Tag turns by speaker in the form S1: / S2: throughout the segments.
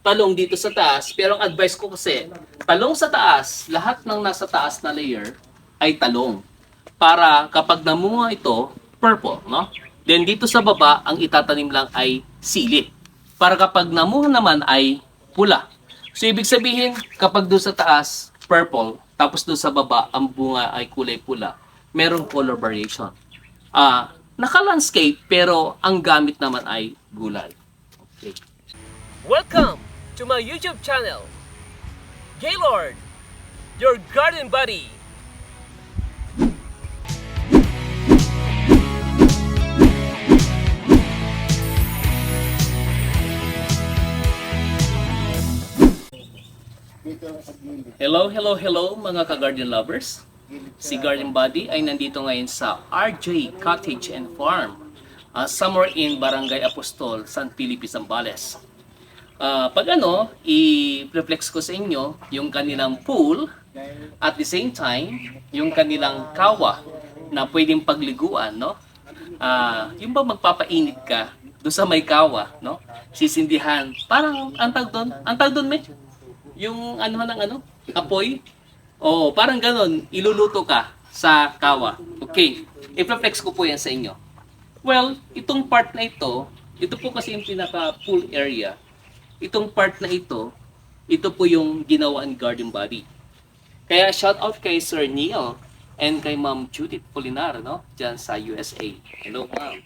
S1: talong dito sa taas. Pero ang advice ko kasi, talong sa taas, lahat ng nasa taas na layer ay talong. Para kapag namunga ito, purple, no? Then dito sa baba, ang itatanim lang ay sili. Para kapag namunga naman ay pula. So ibig sabihin, kapag doon sa taas, purple, tapos doon sa baba, ang bunga ay kulay pula, merong color variation. Naka-landscape, pero ang gamit naman ay gulay. Okay.
S2: Welcome to my YouTube channel, Gaylord, your garden buddy.
S1: Hello mga ka-garden lovers. Si Garden Buddy ay nandito ngayon sa RJ Cottage and Farm, somewhere in Barangay Apostol, San Felipe, Zambales. I-reflex ko sa inyo yung kanilang pool at the same time, yung kanilang kawa na pwedeng pagliguan, no? Yung ba magpapainit ka doon sa may kawa, no? Sisindihan, parang antag doon, me? Yung apoy. Oh, parang ganon, iluluto ka sa kawa. Okay, i-reflex ko po yan sa inyo. Well, itong part na ito po kasi yung pinaka-pool area. Itong part na ito po yung ginawa ni Garden Buddy. Kaya shout out kay Sir Neil and kay Ma'am Judith Polinar, no? Diyan sa USA. Hello, ma'am.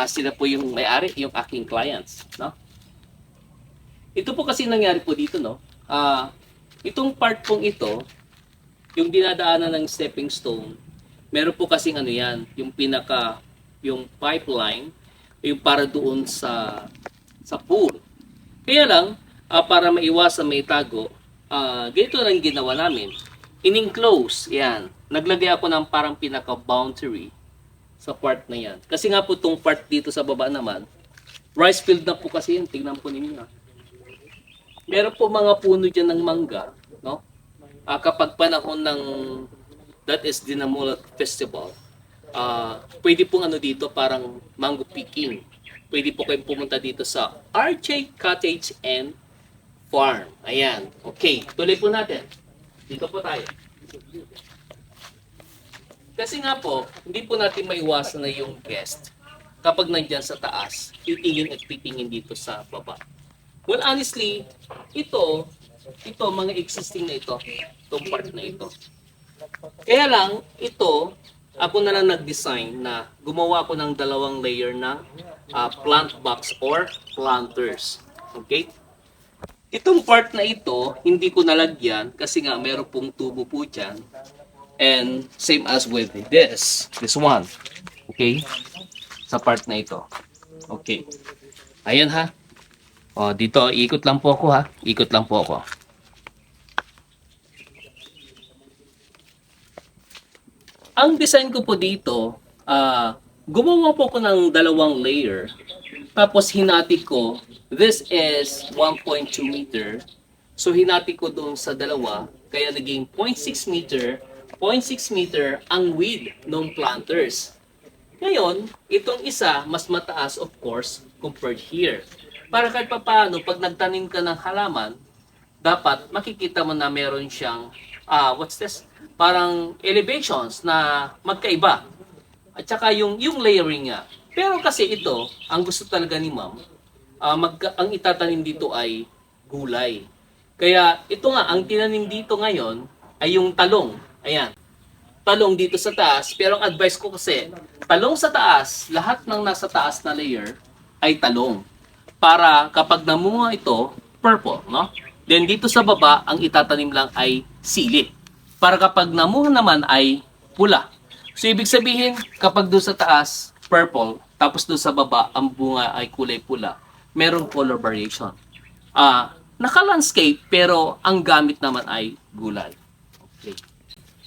S1: Sila po yung may-ari, yung aking clients, no? Ito po kasi nangyari po dito, no? Itong part pong ito, yung dinadaanan ng stepping stone, meron po kasing yung pipeline, yung para doon sa pool. Kaya lang, para maiwasan may tago, ganito lang ginawa namin. In-enclose, yan. Naglagay ako ng parang pinaka-boundary sa part na yan. Kasi nga po itong part dito sa baba naman, rice field na po kasi yan. Tingnan po ninyo. Meron po mga puno dyan ng mangga, no? Kapag panahon ng that is Dinamulat Festival, pwede pong dito parang mango picking. Pwede po kayong pumunta dito sa RJ Cottage and Farm. Ayan. Okay, tuloy po natin. Dito po tayo. Kasi nga po, hindi po natin maiwasan na yung guest kapag nandyan sa taas, titingin at titingin dito sa baba. Well, honestly, ito, mga existing na itong part na ito. Kaya lang, ako na lang nag-design na gumawa ko ng dalawang layer na plant box or planters. Okay? Itong part na ito, hindi ko nalagyan kasi nga meron pong tubo po dyan. And same as with this one. Okay? Sa part na ito. Okay. Ayan ha. Dito, ikot lang po ako ha. Ikot lang po ako. Ang design ko po dito, gumawa po ako ng dalawang layer. Tapos hinati ko, this is 1.2 meter. So hinati ko doon sa dalawa, kaya naging 0.6 meter, 0.6 meter ang width ng planters. Ngayon, itong isa, mas mataas of course, compared here. Para kahit paano, pag nagtanim ka ng halaman, dapat makikita mo na meron siyang, parang elevations na magkaiba. At saka yung layering niya. Pero kasi ito, ang gusto talaga ni ma'am, ang itatanim dito ay gulay. Kaya ito nga, ang tinanim dito ngayon ay yung talong. Ayan. Talong dito sa taas. Pero ang advice ko kasi, talong sa taas, lahat ng nasa taas na layer ay talong. Para kapag namunga ito, purple, no? Then dito sa baba, ang itatanim lang ay sili. Para kapag namunga naman ay pula. So ibig sabihin, kapag doon sa taas, purple, tapos doon sa baba, ang bunga ay kulay pula, merong color variation. Naka-landscape, pero ang gamit naman ay gulay. Okay.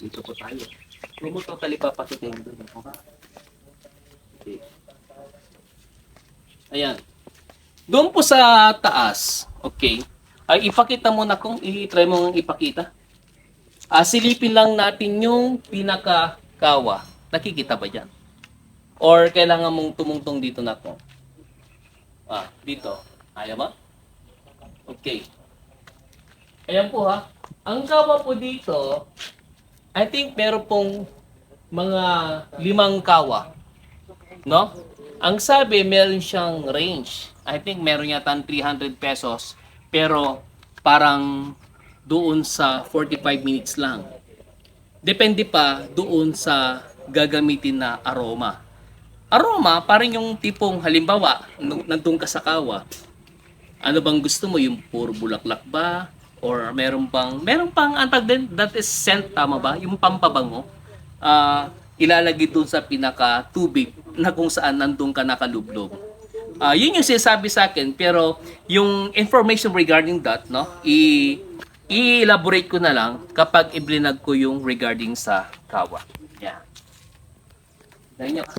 S1: Dito po tayo. Pumuto talipapakitin doon. Okay. Ayan. Doon po sa taas, okay, ay ipakita mo na kung i-try mo ipakita. Silipin lang natin yung pinaka-kawa. Nakikita ba dyan? Or kailangan mong tumungtong dito na to? Dito. Ayaw ba? Okay. Okay. Ayan po ha. Ang kawa po dito, I think meron pong mga 5 kawa. No? Ang sabi, meron siyang range. I think meron yata 300 pesos. Pero parang doon sa 45 minutes lang. Depende pa doon sa gagamitin na aroma. Aroma, parang yung tipong halimbawa, nandun ka sa kawa, ano bang gusto mo? Yung puro bulaklak ba? Or meron pang antag din, that is scent, tama ba? Yung pampabango. Ilalagay dun sa pinaka tubig na kung saan nandun ka nakalublob. Yun yung sinasabi sa akin, pero yung information regarding that, no, i-elaborate ko na lang kapag i-blinag ko yung regarding sa kawa. Yeah. Ganyan nyo.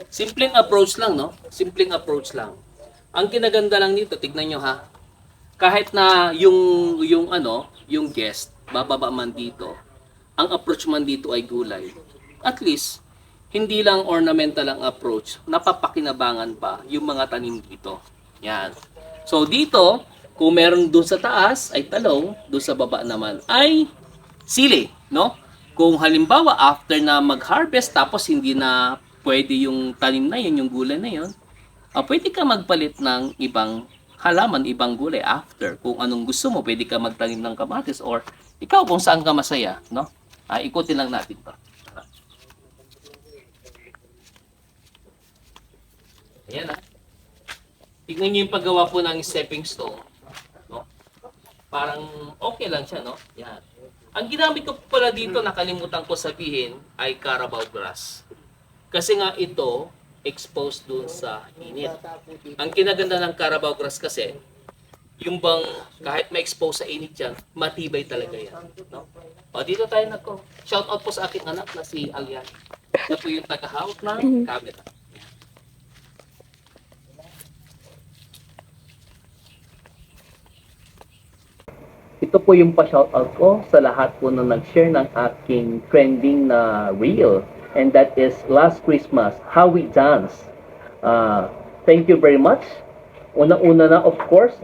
S1: Simpleng approach lang, no? Simpleng approach lang. Ang kinaganda lang nito, tignan nyo ha. Kahit na yung guest, bababa man dito, ang approach man dito ay gulay. At least, hindi lang ornamental ang approach, napapakinabangan pa yung mga tanim dito. Yan. So dito, kung meron doon sa taas ay talong, doon sa baba naman ay sili, no? Kung halimbawa after na mag-harvest tapos hindi na pwede yung tanim na yun, yung gulay na yun, pwede ka magpalit ng ibang halaman, ibang gulay after. Kung anong gusto mo, pwede ka magtanim ng kamatis or ikaw kung saan ka masaya, no? Ikutin lang natin to. Ayan na. Tignan niyo yung paggawa po ng stepping stone. No? Parang okay lang siya, no? Yan. Ang ginamit ko pala dito, nakalimutan ko sabihin, ay Carabao grass. Kasi nga ito, exposed dun sa init. Ang kinaganda ng Carabao grass kasi, yung bang kahit ma-expose sa init yan, matibay talaga yan. No? O, dito tayo nako. Shout out po sa aking anak na si Alian. Siya po yung tagahawak ng camera. Ito po yung pa-shoutout ko sa lahat po na nag-share ng aking trending na reel. And that is Last Christmas, How We Dance. Thank you very much. Una-una na, of course,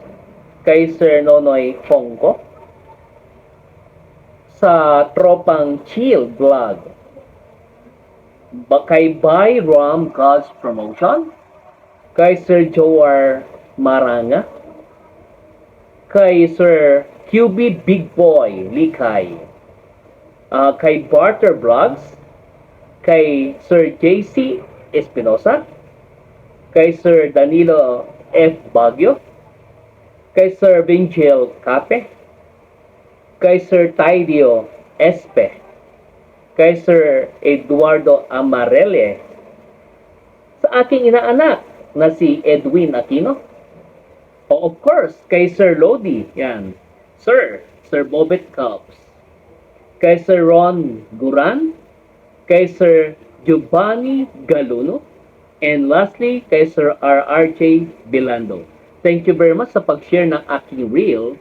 S1: kay Sir Nonoy Pongko sa tropang Chill Vlog. Kay Buy Ram God's Promotion, kay Sir Joar Maranga, kay Sir QB Big Boy Likay, kay Barter Vlogs, kay Sir JC Espinosa, kay Sir Danilo F. Baguio, kay Sir Vinchel Cape, kay Sir Taidio Espe, kay Sir Eduardo Amarelle, sa aking inaanak na si Edwin Aquino, o of course, kay Sir Lodi, yan, Sir Bobet Cups, kay Sir Ron Guran, kay Sir Giovanni Galuno, and lastly, kay Sir RRJ Bilando. Thank you very much sa pag-share ng aking reel.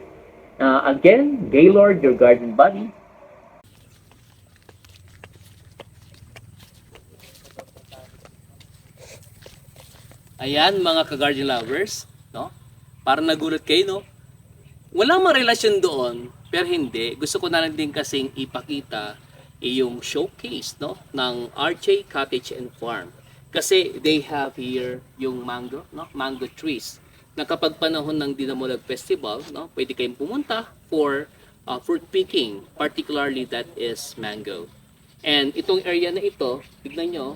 S1: Again, Gaylord, your garden buddy. Ayan mga ka-garden lovers, no? Parang nagulat kayo, no? Wala mang relasyon doon, pero hindi. Gusto ko na lang din kasing ipakita yung showcase, no, ng RJ Cottage and Farm. Kasi they have here yung mango, no, mango trees. Na kapag panahon ng Dinamulag Festival, no, pwede kayong pumunta for fruit picking, particularly that is mango. And itong area na ito, tignan nyo,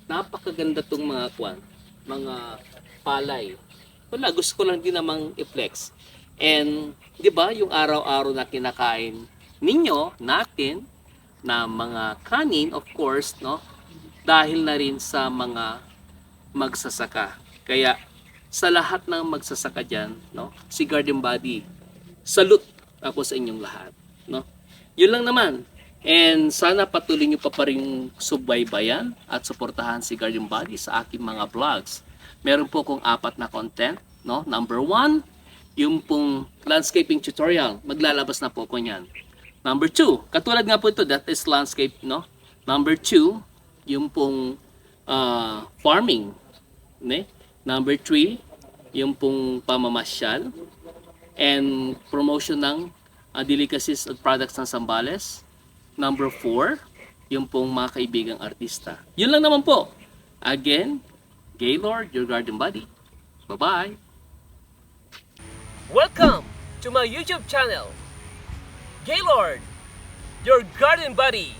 S1: napakaganda tong mga palay. Wala, gusto ko lang din namang i-flex. And, di ba, yung araw-araw na kinakain ninyo, natin, na mga kanin, of course, no, dahil na rin sa mga magsasaka. Kaya, sa lahat ng magsasaka dyan, no, si Garden Buddy, salute ako sa inyong lahat. No? Yun lang naman. And sana patuloy nyo pa rin subaybayan at suportahan si Garden Buddy sa aking mga vlogs. Meron po akong 4 na content. No? Number 1, yung pong landscaping tutorial. Maglalabas na po ko niyan. Number 2, katulad nga po ito, that is landscape. No? Number 2, yung pong farming. Ne? Number 3, yung pong pamamasyal. and promotion ng delicacies at products ng Zambales. Number 4, yung pong mga kaibigang artista. Yun lang naman po. Again, Gaylord, your garden buddy. Bye-bye!
S2: Welcome to my YouTube channel, Gaylord, your garden buddy.